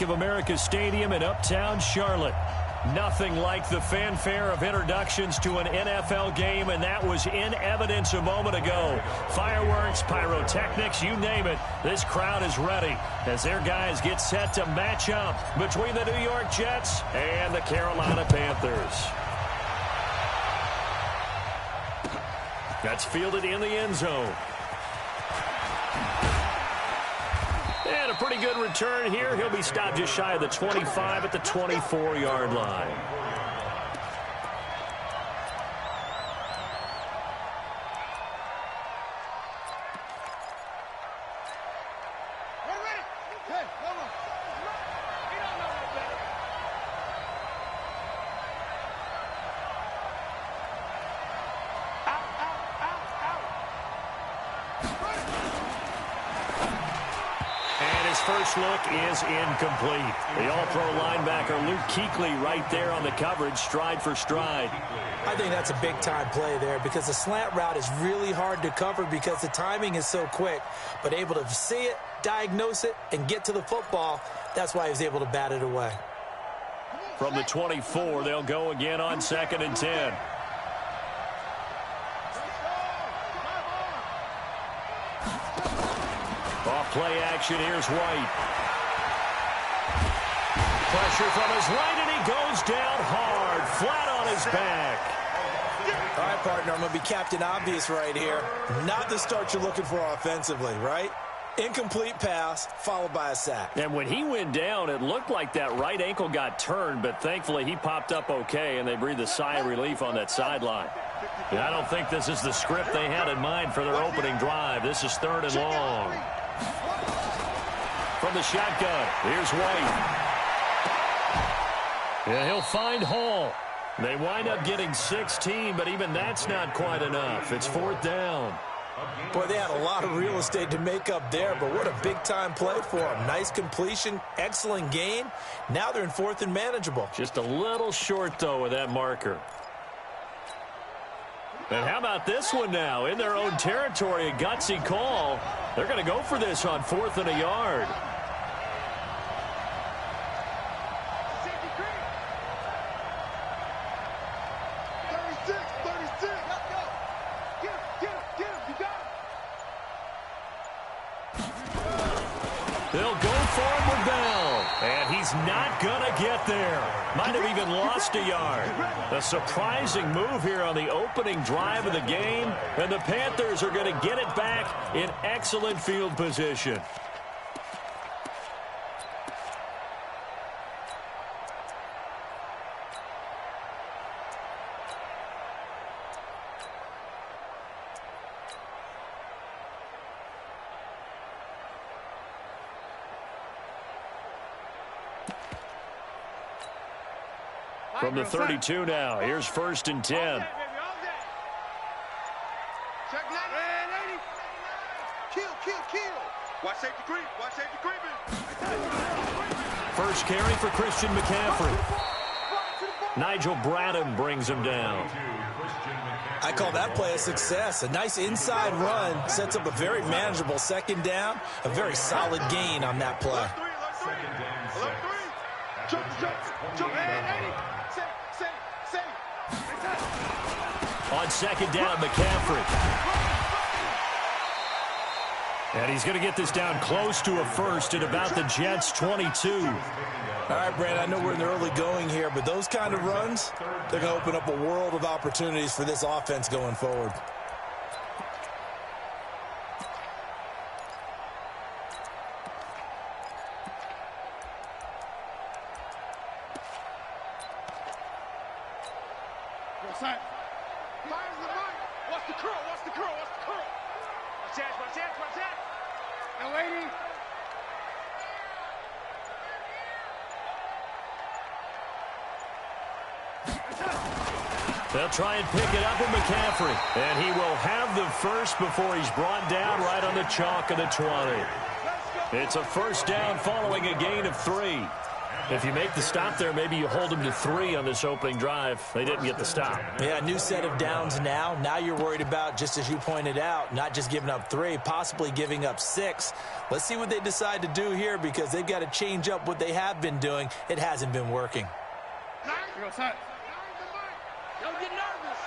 Bank of America Stadium in uptown Charlotte. Nothing like the fanfare of introductions to an NFL game, and that was in evidence a moment ago. Fireworks, pyrotechnics, you name it. This crowd is ready as their guys get set to match up between the New York Jets and the Carolina Panthers. That's fielded in the end zone. And a pretty good return here. He'll be stopped just shy of the 25 at the 24-yard line. First look is incomplete. The all-pro linebacker Luke Kuechly right there on the coverage, stride for stride. I think that's a big-time play there because the slant route is really hard to cover because the timing is so quick. But able to see it, diagnose it, and get to the football, that's why he was able to bat it away. From the 24, they'll go again on 2nd and 10. Play action, here's White. Pressure from his right, and he goes down hard, flat on his back. All right, partner, I'm going to be Captain Obvious right here. Not the start you're looking for offensively, right? Incomplete pass, followed by a sack. And when he went down, it looked like that right ankle got turned, but thankfully he popped up okay, and they breathed a sigh of relief on that sideline. And I don't think this is the script they had in mind for their opening drive. This is 3rd and long. From the shotgun, here's White. And he'll find Hall. They wind up getting 16, but even that's not quite enough. It's 4th down. Boy, they had a lot of real estate to make up there, but what a big-time play for them. Nice completion, excellent gain. Now they're in 4th and manageable. Just a little short, though, with that marker. And how about this one now? In their own territory, a gutsy call. They're going to go for this on 4th and a yard. They'll go for it with Bell. And he's not going to get there. Might have even lost a yard. A surprising move here on the opening drive of the game. And the Panthers are going to get it back in excellent field position. From the 32 now, here's 1st and 10. First carry for Christian McCaffrey. Nigel Bradham brings him down. I call that play a success. A nice inside run sets up a very manageable 2nd down. A very solid gain on that play. On 2nd down, McCaffrey. And he's going to get this down close to a first at about the Jets' 22. All right, Brad, I know we're in the early going here, but those kind of runs, they're going to open up a world of opportunities for this offense going forward. They'll try and pick it up with McCaffrey. And he will have the first before he's brought down right on the chalk of the 20. It's a 1st down following a gain of 3. If you make the stop there, maybe you hold them to 3 on this opening drive. They didn't get the stop. Yeah, new set of downs now. Now you're worried about, just as you pointed out, not just giving up 3, possibly giving up 6. Let's see what they decide to do here because they've got to change up what they have been doing. It hasn't been working. Don't get nervous.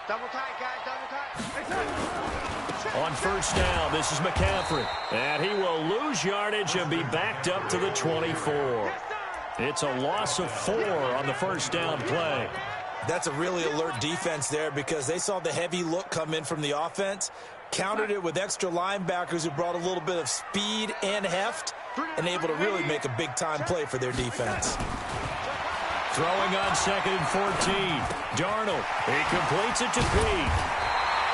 Double tight, guys, double tight. On first down, this is McCaffrey. And he will lose yardage and be backed up to the 24. It's a loss of 4 on the first down play. That's a really alert defense there because they saw the heavy look come in from the offense, countered it with extra linebackers who brought a little bit of speed and heft, and able to really make a big-time play for their defense. Throwing on 2nd and 14. Darnold, he completes it to Pete.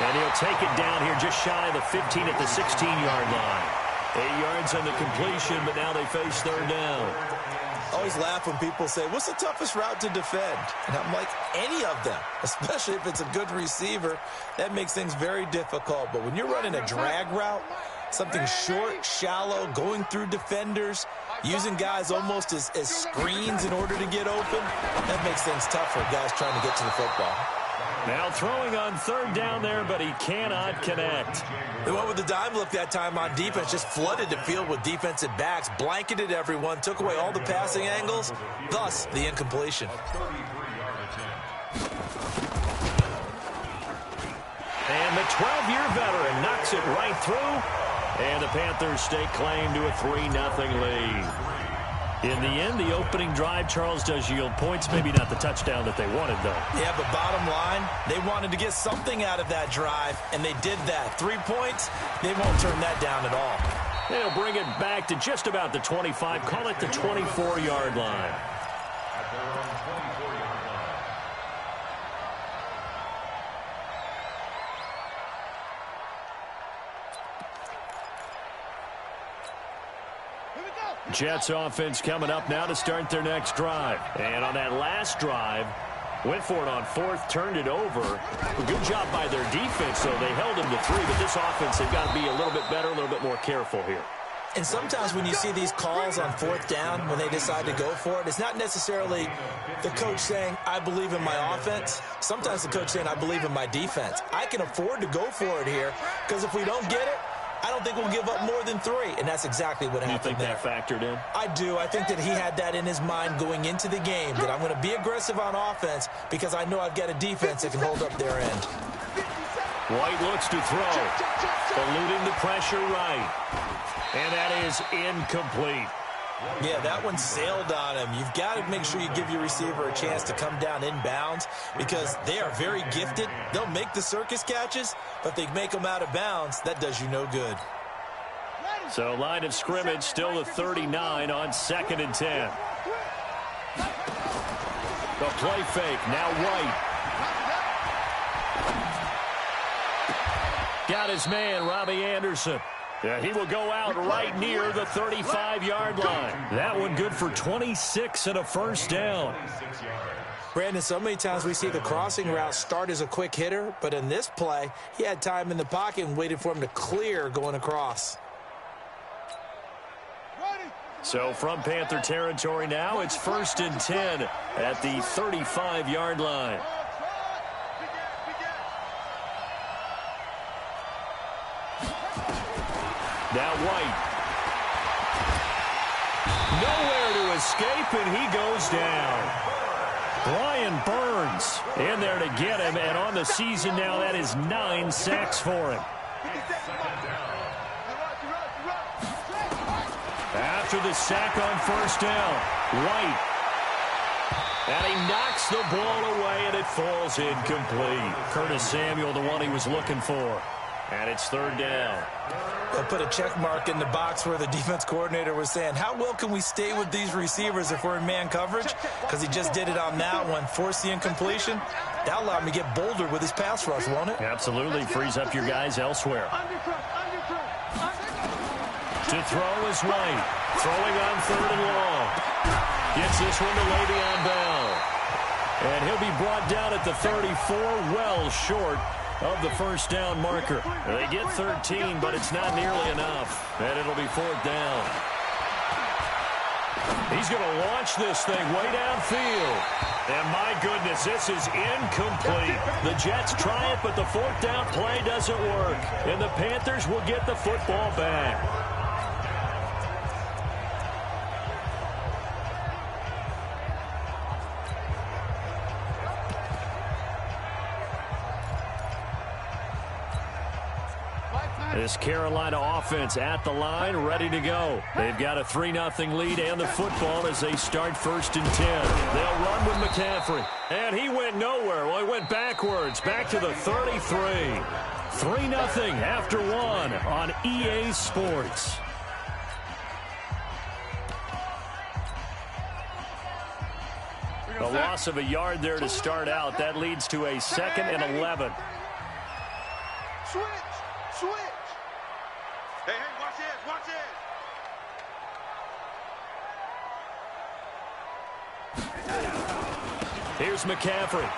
And he'll take it down here just shy of the 15 at the 16-yard line. 8 yards on the completion, but now they face third down. I always laugh when people say, what's the toughest route to defend? And I'm like, any of them, especially if it's a good receiver. That makes things very difficult. But when you're running a drag route, something short, shallow, going through defenders, using guys almost as screens in order to get open, that makes things tough for guys trying to get to the football. Now throwing on third down there, but he cannot connect. They went with the dime look that time on defense, just flooded the field with defensive backs, blanketed everyone, took away all the passing angles, thus the incompletion. And the 12-year veteran knocks it right through, and the Panthers stake claim to a 3-0 lead. In the end, the opening drive, Charles, does yield points. Maybe not the touchdown that they wanted, though. Yeah, but bottom line, they wanted to get something out of that drive, and they did that. 3 points, they won't turn that down at all. They'll bring it back to just about the 25. Call it the 24-yard line. Jets offense coming up now to start their next drive. And on that last drive, went for it on 4th, turned it over. A good job by their defense, though. They held them to 3, but this offense, they've got to be a little bit better, a little bit more careful here. And sometimes when you see these calls on 4th down, when they decide to go for it, it's not necessarily the coach saying, I believe in my offense. Sometimes the coach saying, I believe in my defense. I can afford to go for it here because if we don't get it, I don't think we'll give up more than 3, and that's exactly what happened there. You think that factored in? I do. I think that he had that in his mind going into the game, that I'm going to be aggressive on offense because I know I've got a defense that can hold up their end. White looks to throw, eluding the pressure right, and that is incomplete. Yeah, that one sailed on him. You've got to make sure you give your receiver a chance to come down inbounds because they are very gifted. They'll make the circus catches, but they make them out of bounds. That does you no good. So line of scrimmage still the 39 on 2nd and 10. The play fake, now White. Got his man, Robbie Anderson. Yeah, he will go out right near the 35-yard line. That one good for 26 and a first down. Brandon, so many times we see the crossing route start as a quick hitter, but in this play, he had time in the pocket and waited for him to clear going across. So from Panther territory now, it's 1st and 10 at the 35-yard line. Now White. Nowhere to escape, and he goes down. Brian Burns in there to get him, and on the season now, that is 9 sacks for him. After the sack on first down, White. And he knocks the ball away, and it falls incomplete. Curtis Samuel, the one he was looking for. And it's 3rd down. They'll put a check mark in the box where the defense coordinator was saying, how well can we stay with these receivers if we're in man coverage? Because he just did it on that one, forced the incompletion. That'll allow him to get bolder with his pass rush, won't it? Absolutely. Frees up your guys elsewhere. To throw is White. Throwing on 3rd and long. Gets this one to Le'Veon Bell. And he'll be brought down at the 34, well short of the first down marker. They get 13, but it's not nearly enough. And it'll be 4th down. He He's going to launch this thing way downfield. And my goodness, this is incomplete. The Jets try it, but the fourth down play doesn't work. And the Panthers will get the football back. This Carolina offense at the line, ready to go. They've got a 3-0 lead and the football as they start 1st and 10. They'll run with McCaffrey. And he went nowhere. Well, he went backwards, back to the 33. 3-0 after 1 on EA Sports. A loss of a yard there to start out. That leads to a 2nd and 11. Switch. Hey, watch this. Here's McCaffrey.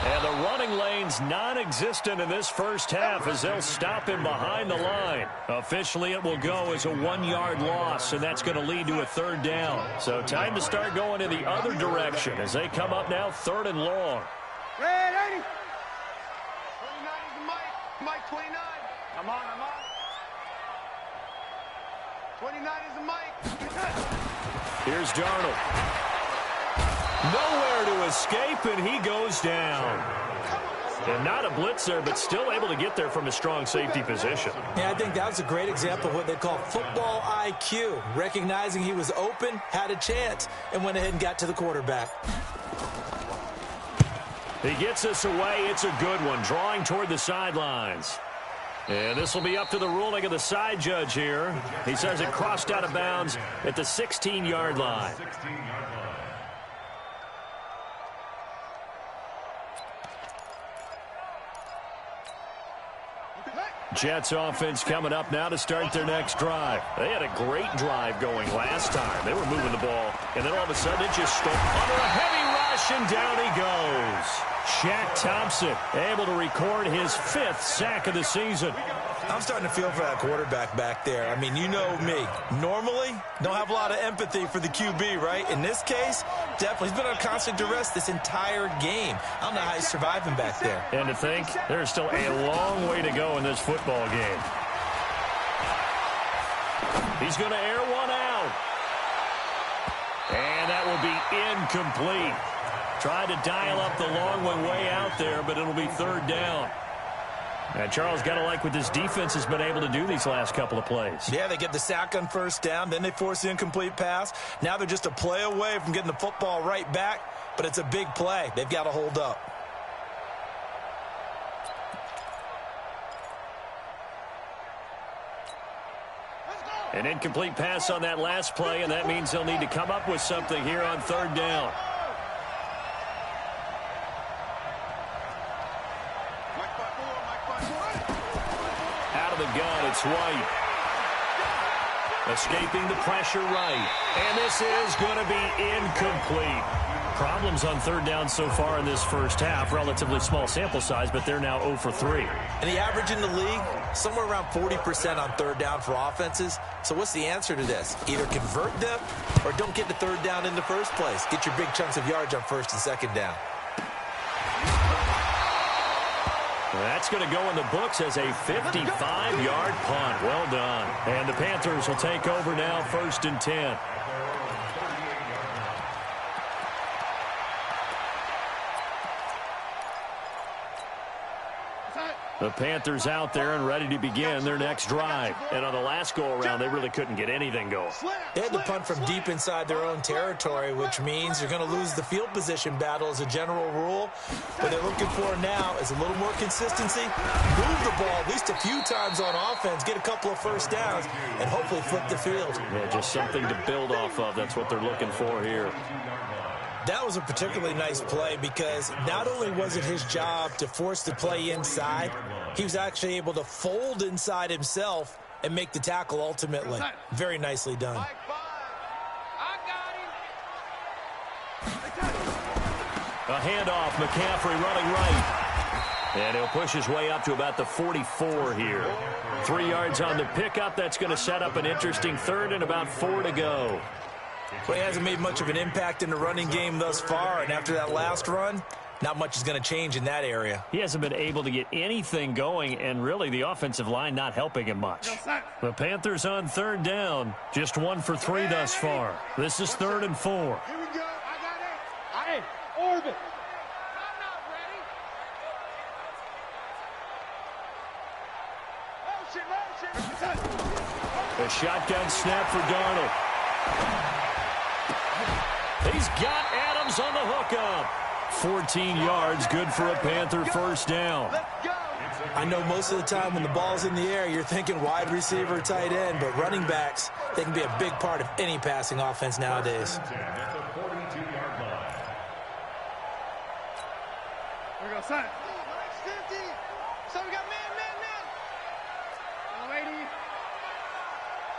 And the running lane's non-existent in this first half as they'll stop him behind the line. Officially, it will go as a 1-yard loss, and that's going to lead to a 3rd down. So time to start going in the other direction as they come up now 3rd and long. Red 80. 29 is the mic. Mike 29. I'm on. 29 is the mic. Here's Darnold. Nowhere to escape, and he goes down. And not a blitzer, but still able to get there from a strong safety position. Yeah, I think that was a great example of what they call football IQ. Recognizing he was open, had a chance, and went ahead and got to the quarterback. He gets this away. It's a good one, drawing toward the sidelines. And this will be up to the ruling of the side judge here. He says it crossed out of bounds at the 16-yard line. Jets offense coming up now to start their next drive. They had a great drive going last time. They were moving the ball, and then all of a sudden it just stole under a heavy rush, and down he goes. Shaq Thompson able to record his 5th sack of the season. I'm starting to feel for that quarterback back there. I mean, you know me. Normally, don't have a lot of empathy for the QB, right? In this case, definitely. He's been on constant duress this entire game. I don't know how he's surviving back there. And to think, there's still a long way to go in this football game. He's going to air one out. And that will be incomplete. Tried to dial up the long one way out there, but it'll be 3rd down. And Charles, got to like what this defense has been able to do these last couple of plays. Yeah, they get the sack on 1st down, then they force the incomplete pass. Now they're just a play away from getting the football right back, but it's a big play. They've got to hold up. An incomplete pass on that last play, and that means they'll need to come up with something here on 3rd down. The gun, it's White. Escaping the pressure right. And this is going to be incomplete. Problems on 3rd down so far in this first half. Relatively small sample size, but they're now 0 for 3. And the average in the league, somewhere around 40% on 3rd down for offenses. So what's the answer to this? Either convert them or don't get the 3rd down in the first place. Get your big chunks of yards on 1st and 2nd down. That's going to go in the books as a 55-yard punt. Well done. And the Panthers will take over now, 1st and 10. The Panthers out there and ready to begin their next drive. And on the last go-around, they really couldn't get anything going. They had to punt from deep inside their own territory, which means you're going to lose the field position battle as a general rule. What they're looking for now is a little more consistency, move the ball at least a few times on offense, get a couple of 1st downs, and hopefully flip the field. Yeah, just something to build off of. That's what they're looking for here. That was a particularly nice play because not only was it his job to force the play inside, he was actually able to fold inside himself and make the tackle ultimately. Very nicely done. A handoff, McCaffrey running right. And he'll push his way up to about the 44 here. 3 yards on the pickup. That's going to set up an interesting 3rd and about 4 to go. Well, he hasn't made much of an impact in the running game thus far, and after that last run, not much is going to change in that area. He hasn't been able to get anything going, and really the offensive line not helping him much. The Panthers on third down, just 1 for 3 thus far. This is 3rd and 4. Here we go. I got it. Hey, orbit. I'm not ready. A shotgun snap for Darnold. He's got Adams on the hookup. 14 yards, good for a Panther first down. I know most of the time when the ball's in the air, you're thinking wide receiver, tight end, but running backs, they can be a big part of any passing offense nowadays. Here we go, son. So we got man. Lady.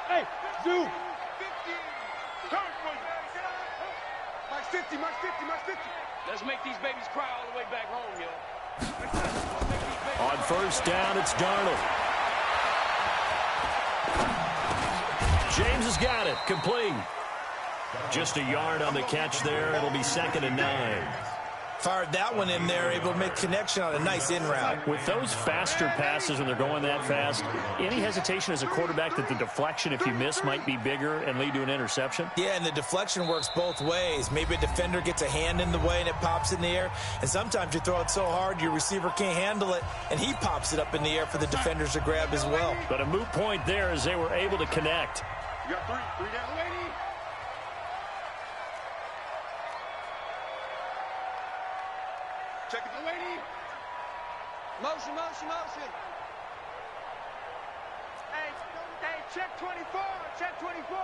Hey, Gywu. 50. March 50, March 50, March 50. Let's make these babies cry all the way back home, yo. On first down, it's Darnold. James has got it, complete. Just a yard on the catch there. It'll be 2nd and 9. Fired that one in there, able to make connection on a nice in route. With those faster passes when they're going that fast, any hesitation as a quarterback that the deflection, if you miss, might be bigger and lead to an interception? Yeah, and the deflection works both ways. Maybe a defender gets a hand in the way and it pops in the air. And sometimes you throw it so hard your receiver can't handle it, and he pops it up in the air for the defenders to grab as well. But a moot point there as they were able to connect. You got three down, lady. Check it, lady. Motion. Hey, check 24. Check 24.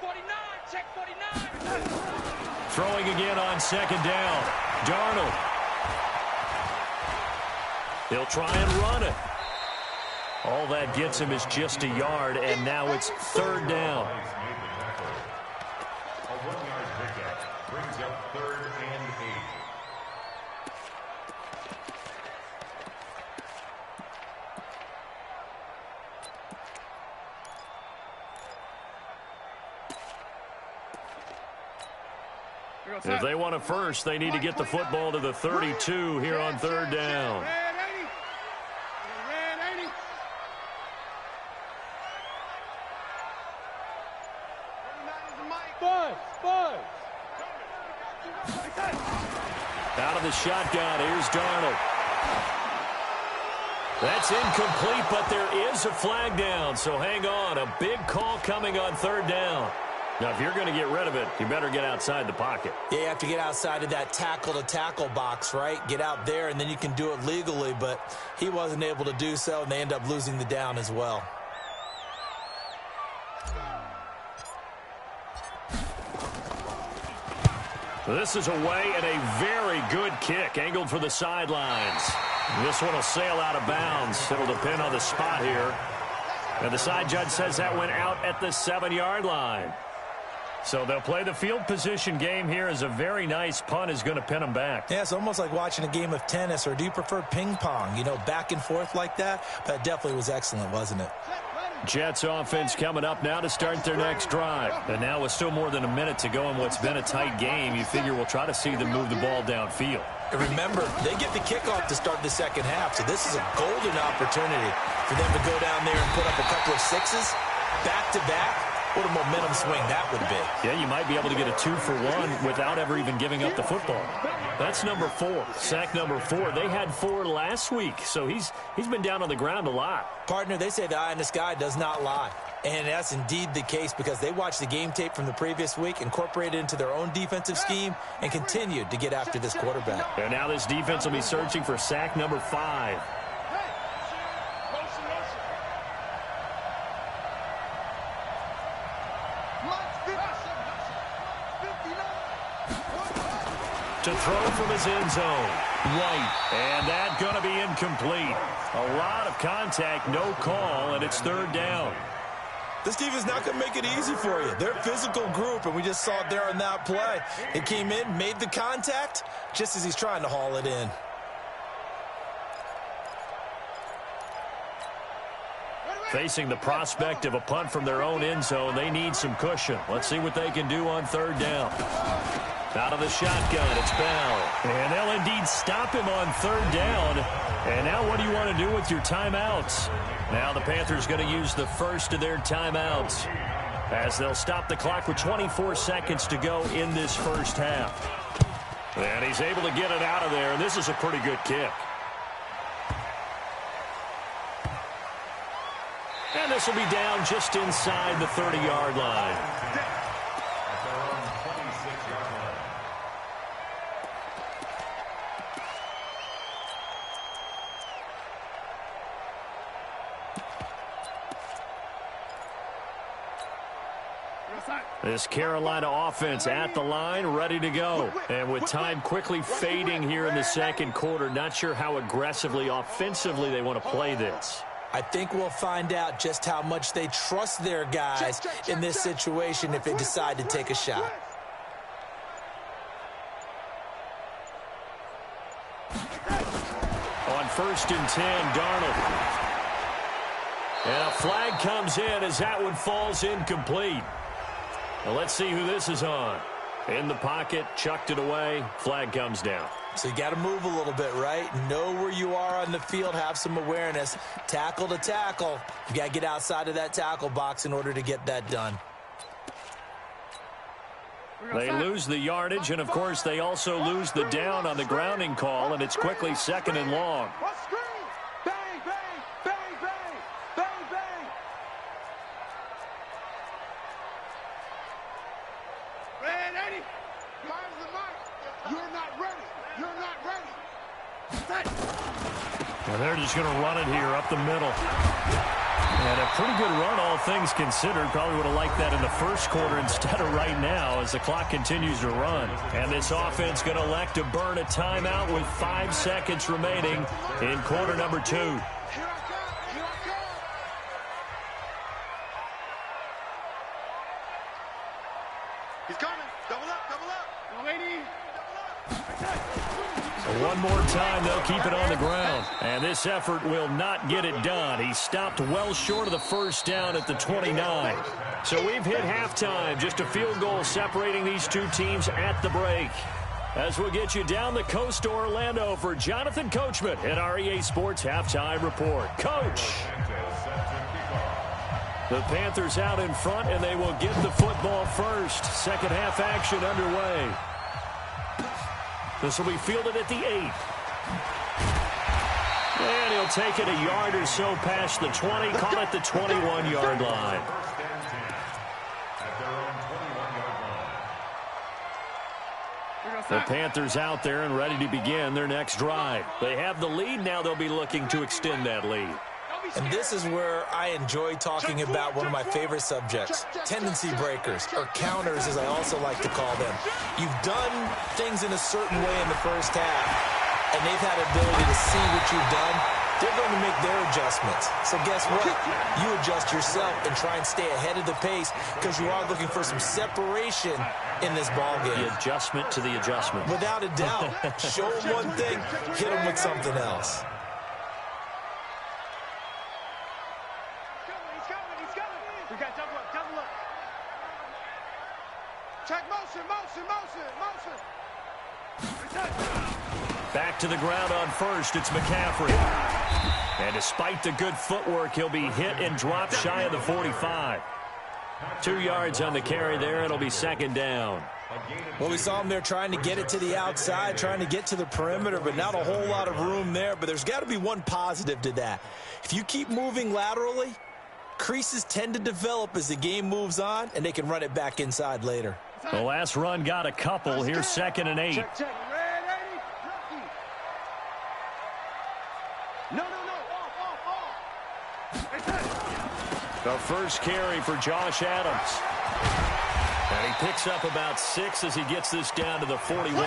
49. Check 49. Throwing again on 2nd down. Darnold. He'll try and run it. All that gets him is just a yard, and now it's 3rd down. A 1-yard pickup brings up 3rd and 8. If they want a first, they need to get the football to the 32 here on 3rd down. Out of the shotgun, here's Darnold. That's incomplete, but there is a flag down, so hang on. A big call coming on 3rd down. Now, if you're going to get rid of it, you better get outside the pocket. Yeah, you have to get outside of that tackle-to-tackle box, right? Get out there, and then you can do it legally, but he wasn't able to do so, and they end up losing the down as well. This is away and a very good kick, angled for the sidelines. This one will sail out of bounds. It'll depend on the spot here. And the side judge says that went out at the 7-yard line. So they'll play the field position game here as a very nice punt is going to pin them back. Yeah, it's almost like watching a game of tennis, or do you prefer ping pong? You know, back and forth like that? But it definitely was excellent, wasn't it? Jets offense coming up now to start their next drive. And now with still more than a minute to go in what's been a tight game, you figure we'll try to see them move the ball downfield. And remember, they get the kickoff to start the second half, so this is a golden opportunity for them to go down there and put up a couple of sixes back-to-back. What a momentum swing that would be. Yeah, you might be able to get a 2-for-1 without ever even giving up the football. That's number 4, sack number 4. They had 4 last week, so he's been down on the ground a lot. Partner, they say the eye in the sky does not lie. And that's indeed the case because they watched the game tape from the previous week, incorporated it into their own defensive scheme, and continued to get after this quarterback. And now this defense will be searching for sack number 5. To throw from his end zone. White. And that's going to be incomplete. A lot of contact, no call, and it's 3rd down. This defense is not going to make it easy for you. They're a physical group, and we just saw it there on that play. It came in, made the contact, just as he's trying to haul it in. Facing the prospect of a punt from their own end zone, they need some cushion. Let's see what they can do on third down. Out of the shotgun, it's Bell. And they'll indeed stop him on third down. And now what do you want to do with your timeouts? Now the Panthers going to use the first of their timeouts as they'll stop the clock with 24 seconds to go in this first half. And he's able to get it out of there, and this is a pretty good kick. And this will be down just inside the 30-yard line. This Carolina offense at the line, ready to go. And with time quickly fading here in the second quarter, not sure how aggressively, offensively they want to play this. I think we'll find out just how much they trust their guys in this situation if they decide to take a shot. On 1st and 10, Darnold. And a flag comes in as that one falls incomplete. Now let's see who this is on. In the pocket, chucked it away, flag comes down. So you got to move a little bit, right? Know where you are on the field, have some awareness. Tackle to tackle. You got to get outside of that tackle box in order to get that done. They lose the yardage, and of course they also lose the down on the grounding call, and it's quickly 2nd and long. Bang, bang, bang, bang, bang, bang. Red Eddie, fires the mic. You're not ready. You're not ready. And they're just going to run it here up the middle. And a pretty good run, all things considered. Probably would have liked that in the first quarter instead of right now as the clock continues to run. And this offense going to elect to burn a timeout with 5 seconds remaining in quarter number 2. Here I come. Here I come. He's coming. Double up. Double up. Lady. So one more time, they'll keep it on the ground. And this effort will not get it done. He stopped well short of the first down at the 29. So we've hit halftime. Just a field goal separating these two teams at the break. As we'll get you down the coast to Orlando for Jonathan Coachman at our EA Sports Halftime Report. Coach! The Panthers out in front, and they will get the football first. Second half action underway. This will be fielded at the 8. And he'll take it a yard or so past the 20, caught at the 21-yard line. The Panthers out there and ready to begin their next drive. They have the lead. Now they'll be looking to extend that lead. And this is where I enjoy talking about one of my favorite subjects, tendency breakers, or counters as I also like to call them. You've done things in a certain way in the first half, and they've had ability to see what you've done. They're going to make their adjustments. So guess what? You adjust yourself and try and stay ahead of the pace because you are looking for some separation in this ballgame. The adjustment to the adjustment. Without a doubt. Show them one thing, hit them with something else. We got double up, double up. Check motion, motion, motion, motion. Back to the ground on first, it's McCaffrey. And despite the good footwork, he'll be hit and dropped shy of the 45. 2 yards on the carry there, it'll be 2nd down. Well, we saw him there trying to get it to the outside, trying to get to the perimeter, but not a whole lot of room there. But there's got to be one positive to that. If you keep moving laterally, creases tend to develop as the game moves on, and they can run it back inside later. The last run got a couple. Here's 2nd and 8. Check, check. Red 80. No. Off. The first carry for Josh Adams. And he picks up about 6 as he gets this down to the 41.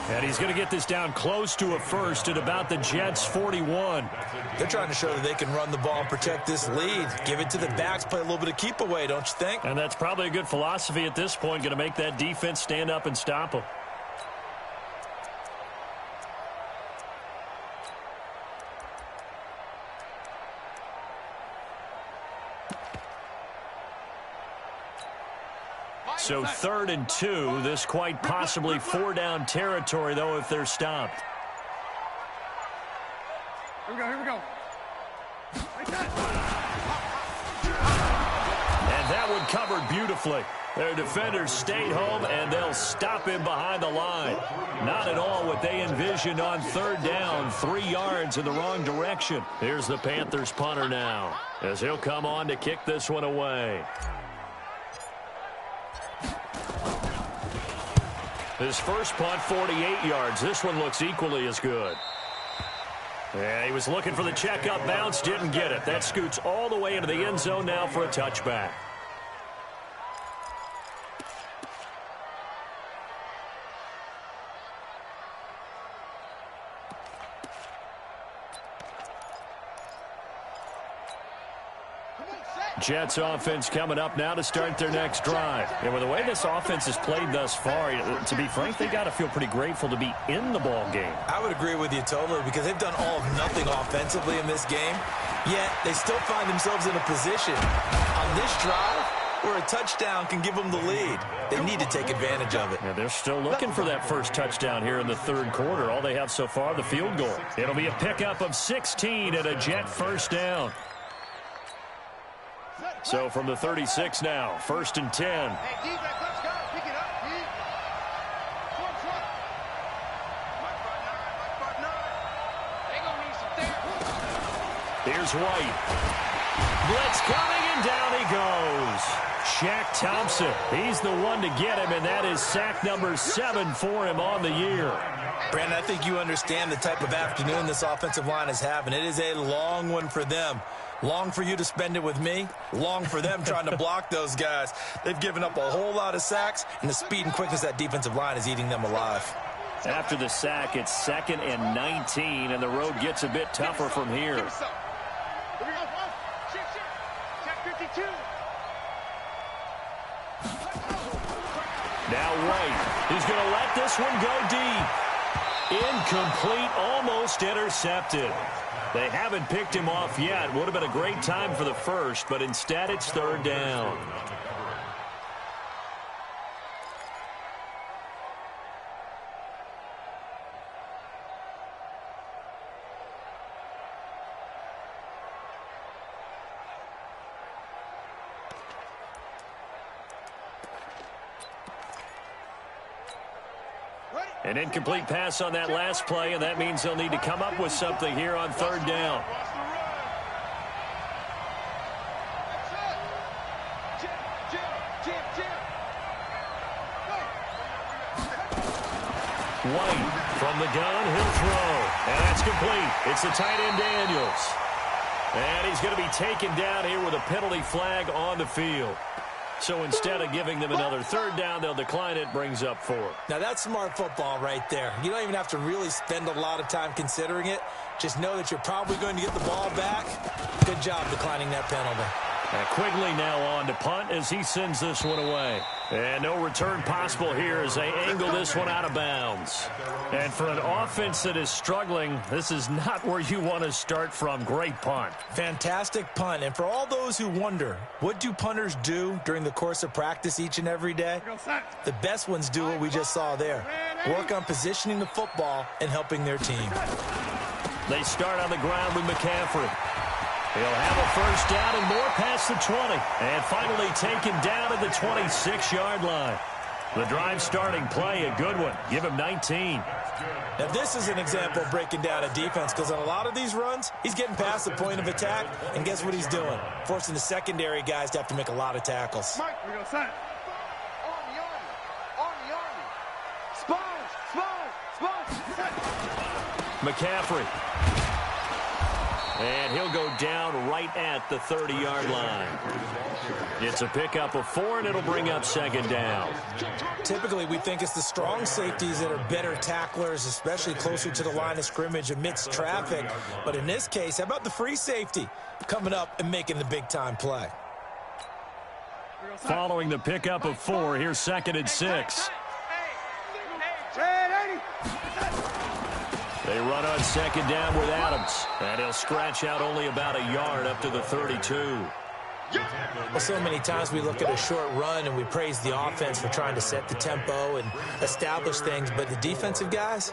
And he's going to get this down close to a first at about the Jets' 41. They're trying to show that they can run the ball and protect this lead. Give it to the backs, play a little bit of keep away, don't you think? And that's probably a good philosophy at this point, going to make that defense stand up and stop them. So 3rd and 2. This quite possibly 4-down territory, though, if they're stopped. Here we go. And that one covered beautifully. Their defenders stayed home, and they'll stop him behind the line. Not at all what they envisioned on 3rd down. 3 yards in the wrong direction. Here's the Panthers punter now, as he'll come on to kick this one away. His first punt, 48 yards. This one looks equally as good. Yeah, he was looking for the checkup bounce, didn't get it. That scoots all the way into the end zone now for a touchback. Jets offense coming up now to start their next drive. And with the way this offense has played thus far, to be frank, they got to feel pretty grateful to be in the ball game. I would agree with you totally, because they've done all of nothing offensively in this game, yet they still find themselves in a position on this drive where a touchdown can give them the lead. They need to take advantage of it. Yeah, they're still looking for that first touchdown here in the 3rd quarter. All they have so far, the field goal. It'll be a pickup of 16 and a Jet first down. So from the 36 now, 1st and 10. Hey, defense, let's go. Pick it up, D. Front. Mark 9. They gonna need some things. Here's White. Blitz coming, and down he goes. Shaq Thompson, he's the one to get him, and that is sack number 7 for him on the year. Brandon, I think you understand the type of afternoon this offensive line is having. It is a long one for them. Long for you to spend it with me. Long for them trying to block those guys. They've given up a whole lot of sacks, and the speed and quickness of that defensive line is eating them alive. After the sack, it's 2nd and 19, and the road gets a bit tougher from here. Here we go. Shift. Check 52. Now White, he's going to let this one go deep. Incomplete, almost intercepted. They haven't picked him off yet. Would have been a great time for the first, but instead it's 3rd down. An incomplete pass on that last play, and that means they'll need to come up with something here on 3rd down. White from the gun, he'll throw. And that's complete. It's the tight end Daniels. And he's going to be taken down here with a penalty flag on the field. So instead of giving them another 3rd down, they'll decline it, brings up 4. Now, that's smart football right there. You don't even have to really spend a lot of time considering it. Just know that you're probably going to get the ball back. Good job declining that penalty. And Quigley now on to punt as he sends this one away. And no return possible here as they angle this one out of bounds. And for an offense that is struggling, this is not where you want to start from. Great punt. Fantastic punt. And for all those who wonder, what do punters do during the course of practice each and every day? The best ones do what we just saw there. Work on positioning the football and helping their team. They start on the ground with McCaffrey. He'll have a first down and more past the 20. And finally taken down at the 26-yard line. The drive starting play, a good one. Give him 19. Now, this is an example of breaking down a defense, because on a lot of these runs, he's getting past the point of attack, and guess what he's doing? Forcing the secondary guys to have to make a lot of tackles. Mike, we go sign. Army. Sponge. McCaffrey. And he'll go down right at the 30-yard line. It's a pickup of 4, and it'll bring up 2nd down. Typically, we think it's the strong safeties that are better tacklers, especially closer to the line of scrimmage amidst traffic. But in this case, how about the free safety coming up and making the big-time play? Following the pickup of 4, here's 2nd and 6. They run on 2nd down with Adams. And he'll scratch out only about a yard up to the 32. Well, so many times we look at a short run and we praise the offense for trying to set the tempo and establish things, but the defensive guys,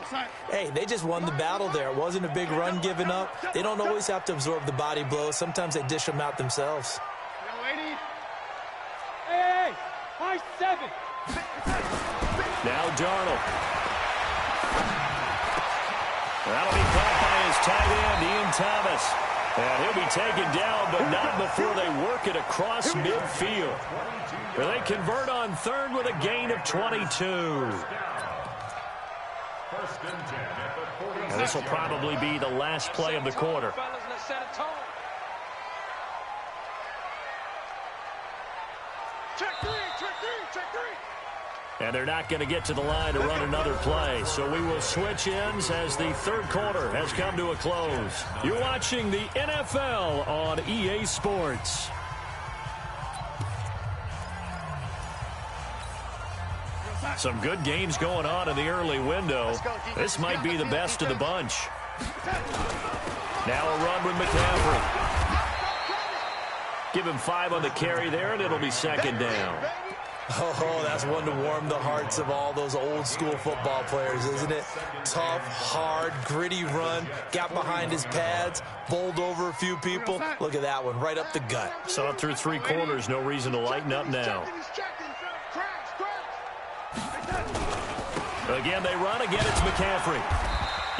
hey, they just won the battle there. It wasn't a big run given up. They don't always have to absorb the body blows. Sometimes they dish them out themselves. Hey, high 7. Now Darnold. That'll be caught by his tight end, Ian Thomas. And he'll be taken down, but not before they work it across midfield. Where they convert on third with a gain of 22. And this will probably be the last play of the quarter. Check three, check three, check three. And they're not going to get to the line to run another play. So we will switch ends as the third quarter has come to a close. You're watching the NFL on EA Sports. Some good games going on in the early window. This might be the best of the bunch. Now a run with McCaffrey. Give him 5 on the carry there, and it'll be second down. Oh, that's one to warm the hearts of all those old school football players, isn't it? Tough, hard, gritty run, got behind his pads, bowled over a few people. Look at that one, right up the gut. Saw it through 3 quarters, no reason to lighten up now. Again, they run. Again, it's McCaffrey.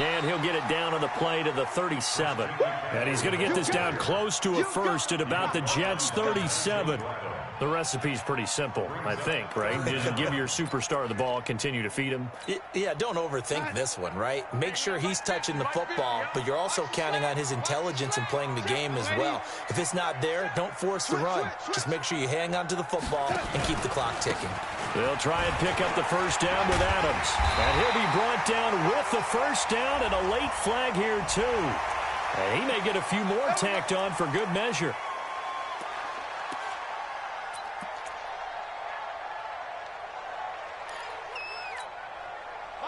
And he'll get it down on the play to the 37. And he's going to get this down close to a first at about the Jets' 37. The recipe's pretty simple, I think, right? Just give your superstar the ball, continue to feed him. Yeah, don't overthink this one, right? Make sure he's touching the football, but you're also counting on his intelligence in playing the game as well. If it's not there, don't force the run. Just make sure you hang on to the football and keep the clock ticking. They'll try and pick up the first down with Adams. And he'll be brought down with the first down and a late flag here, too. And he may get a few more tacked on for good measure.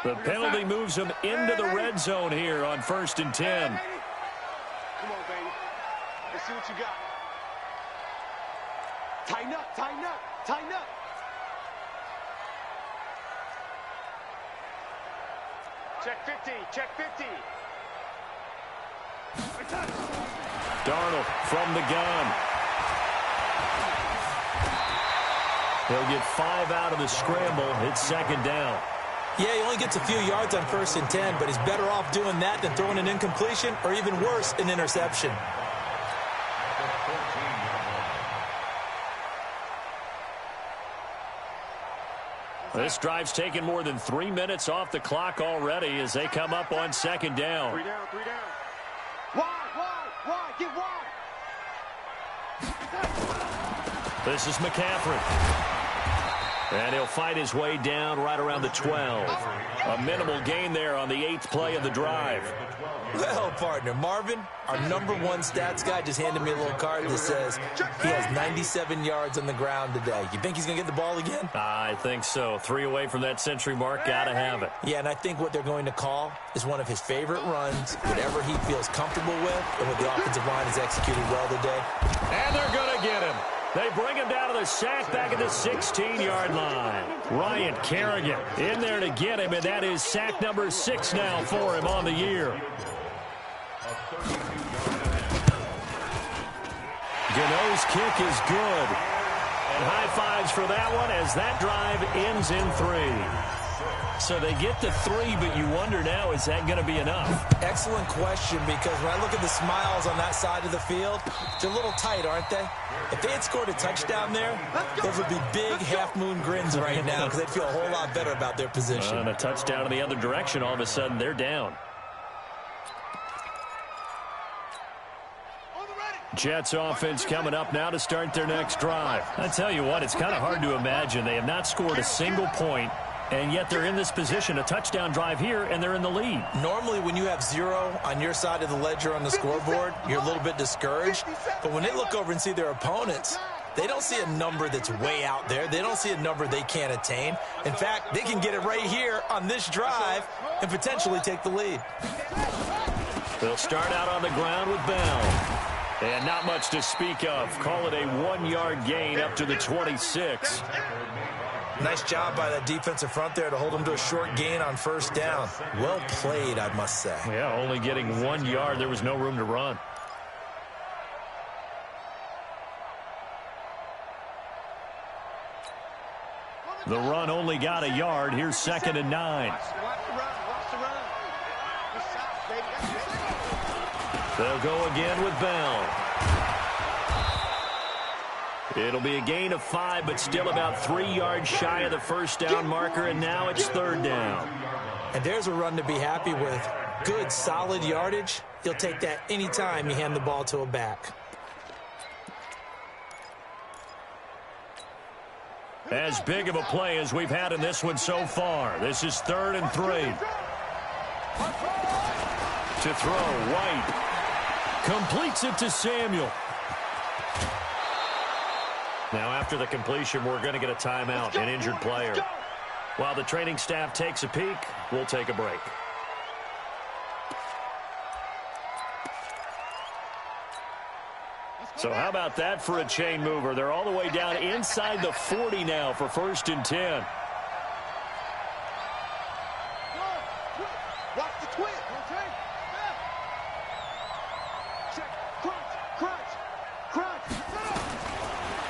The penalty moves him into the red zone here on 1st and 10. Come on, baby. Let's see what you got. Tighten up, tighten up, tighten up. Check 50, check 50. Darnold from the gun. He'll get 5 out of the scramble. It's second down. Yeah, he only gets a few yards on 1st and 10, but he's better off doing that than throwing an incompletion or even worse, an interception. This drive's taken more than 3 minutes off the clock already as they come up on second down. 3 down, 3 down. Wide, get wide. This is McCaffrey. And he'll fight his way down right around the 12. A minimal gain there on the 8th play of the drive. Well, partner, Marvin, our #1 stats guy, just handed me a little card that says he has 97 yards on the ground today. You think he's going to get the ball again? I think so. 3 away from that century mark. Got to have it. Yeah, and I think what they're going to call is one of his favorite runs, whatever he feels comfortable with, and what the offensive line has executed well today. And they're going to get him. They bring him down to the sack back at the 16-yard line. Ryan Kerrigan in there to get him, and that is sack number 6 now for him on the year. Gano's kick is good. And high fives for that one as that drive ends in 3. So they get to 3, but you wonder now, is that going to be enough? Excellent question, because when I look at the smiles on that side of the field, they're a little tight, aren't they? If they had scored a touchdown there, those would be big half-moon grins right now because they'd feel a whole lot better about their position. And a touchdown in the other direction, all of a sudden they're down. Jets offense coming up now to start their next drive. I tell you what, it's kind of hard to imagine. They have not scored a single point, and yet they're in this position, a touchdown drive here, and they're in the lead. Normally, when you have 0 on your side of the ledger on the scoreboard, you're a little bit discouraged. But when they look over and see their opponents, they don't see a number that's way out there. They don't see a number they can't attain. In fact, they can get it right here on this drive and potentially take the lead. They'll start out on the ground with Bell. And not much to speak of. Call it a 1-yard gain up to the 26. Nice job by that defensive front there to hold them to a short gain on first down. Well played, I must say. Yeah, only getting 1 yard. There was no room to run. The run only got a yard. Here's 2nd and 9. They'll go again with Bell. It'll be a gain of 5, but still about 3 yards shy of the first down marker, and now it's 3rd down. And there's a run to be happy with. Good, solid yardage. You'll take that anytime you hand the ball to a back. As big of a play as we've had in this one so far. This is 3rd and 3. To throw, White. Completes it to Samuel. Now after the completion, we're going to get a timeout, an injured player. While the training staff takes a peek, we'll take a break. So how about that for a chain mover? They're all the way down inside the 40 now for 1st and 10. Watch the twin.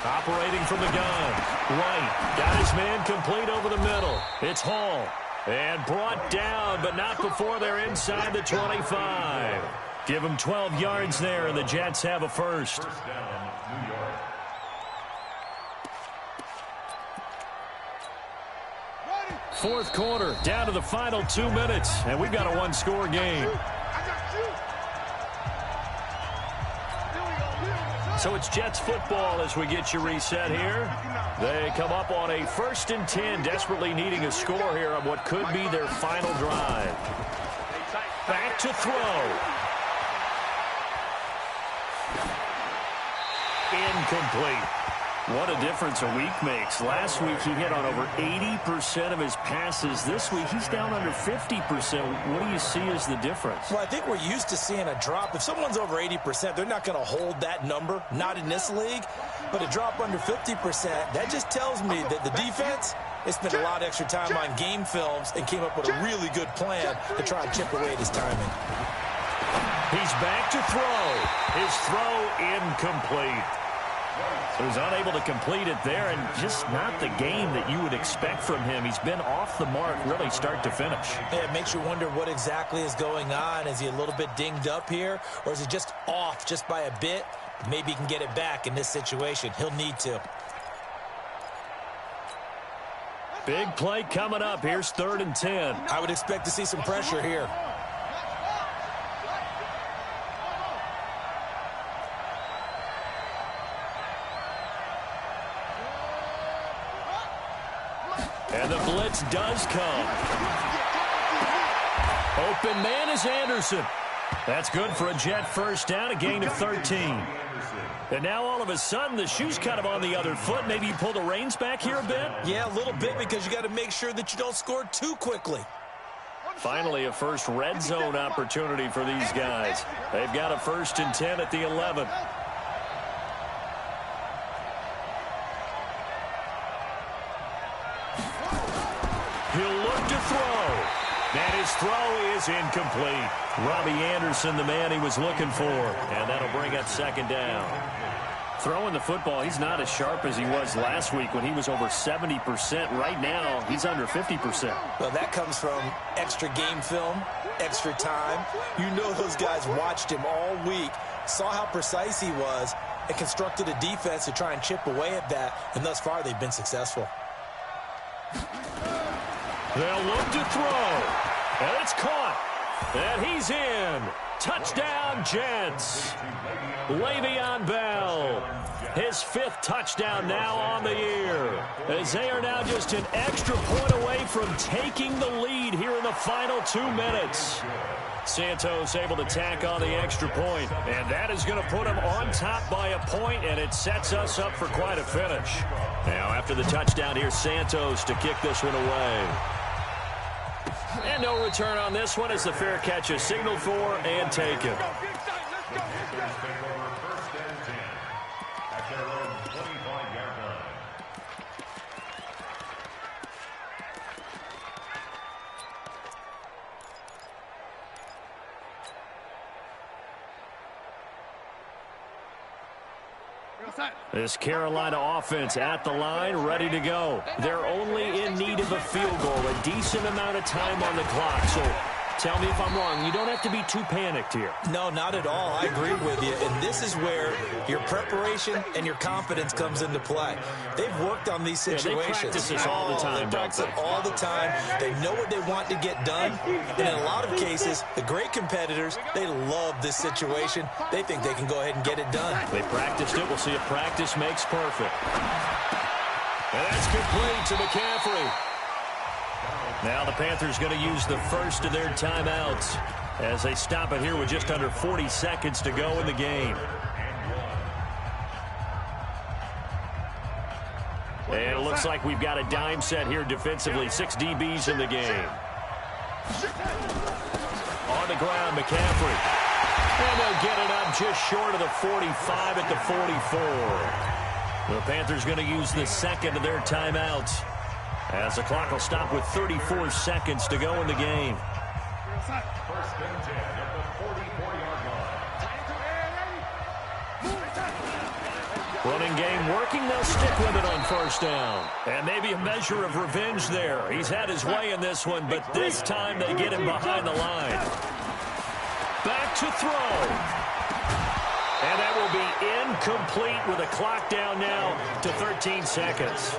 Operating from the gun. White got his man complete over the middle. It's Hall. And brought down, but not before they're inside the 25. Give them 12 yards there, and the Jets have a first. First down, New York. Fourth quarter, down to the final 2 minutes, and we've got a one-score game. So it's Jets football as we get you reset here. They come up on a 1st and 10, desperately needing a score here on what could be their final drive. Back to throw. Incomplete. What a difference a week makes. Last week he hit on over 80% of his passes. This week he's down under 50%. What do you see as the difference? Well, I think we're used to seeing a drop. If someone's over 80%, they're not going to hold that number, not in this league. But a drop under 50%, that just tells me that the defense, they spent a lot of extra time on game films and came up with a really good plan to try and chip away at his timing. He's back to throw. His throw incomplete. He was unable to complete it there, and just not the game that you would expect from him. He's been off the mark really start to finish. Yeah, it makes you wonder what exactly is going on. Is he a little bit dinged up here, or is he just off just by a bit? Maybe he can get it back in this situation. He'll need to. Big play coming up. Here's 3rd and 10. I would expect to see some pressure here. And the blitz does come. Open man is Anderson. That's good for a Jet first down, a gain of 13. And now all of a sudden the shoe's kind of on the other foot. Maybe you pull the reins back here a bit? Yeah, a little bit, because you got to make sure that you don't score too quickly. Finally, a first red zone opportunity for these guys. They've got a 1st and 10 at the 11. He'll look to throw. And his throw is incomplete. Robbie Anderson, the man he was looking for. And that'll bring up 2nd down. Throwing the football, he's not as sharp as he was last week when he was over 70%. Right now, he's under 50%. Well, that comes from extra game film, extra time. You know those guys watched him all week, saw how precise he was, and constructed a defense to try and chip away at that. And thus far, they've been successful. They'll look to throw. And it's caught. And he's in. Touchdown, Jets. Le'Veon Bell. His 5th touchdown now on the year. As they are now just an extra point away from taking the lead here in the final 2 minutes. Santos able to tack on the extra point. And that is going to put him on top by a point, and it sets us up for quite a finish. Now after the touchdown, here's Santos to kick this one away. And no return on this one as the fair catch is signaled for and taken. This Carolina offense at the line, ready to go. They're only in need of a field goal, a decent amount of time on the clock. So tell me if I'm wrong. You don't have to be too panicked here. No, not at all. I agree with you. And this is where your preparation and your confidence comes into play. They've worked on these situations. They practice this all the time. They practice it all the time. They know what they want to get done. And in a lot of cases, the great competitors, they love this situation. They think they can go ahead and get it done. They practiced it. We'll see if practice makes perfect. And that's complete to McCaffrey. Now the Panthers going to use the first of their timeouts as they stop it here with just under 40 seconds to go in the game. And it looks like we've got a dime set here defensively. 6 DBs in the game. On the ground, McCaffrey. And they'll get it up just short of the 45 at the 44. The Panthers going to use the second of their timeouts, as the clock will stop with 34 seconds to go in the game. First and 10 at the 44-yard line. Running game working. They'll stick with it on first down. And maybe a measure of revenge there. He's had his way in this one, but this time they get him behind the line. Back to throw. And that will be incomplete with the clock down now to 13 seconds.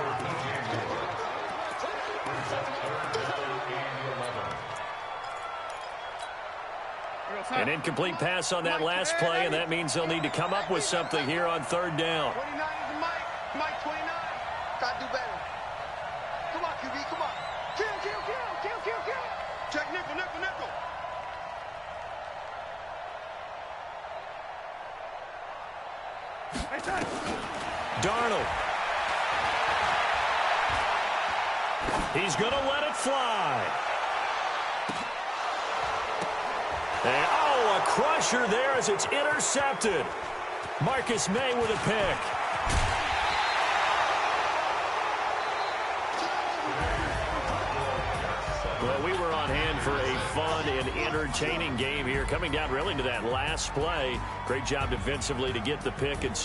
An incomplete pass on that last play, and that means they'll need to come up with something here on third down. 29 is Mike. Mike 29. Gotta do better. Come on, QB, come on. Kill. Check nickel. Darnold. He's going to let it fly. And, a crusher there as it's intercepted. Marcus May with a pick. Well, we were on hand for a fun and entertaining game here, coming down really to that last play. Great job defensively to get the pick and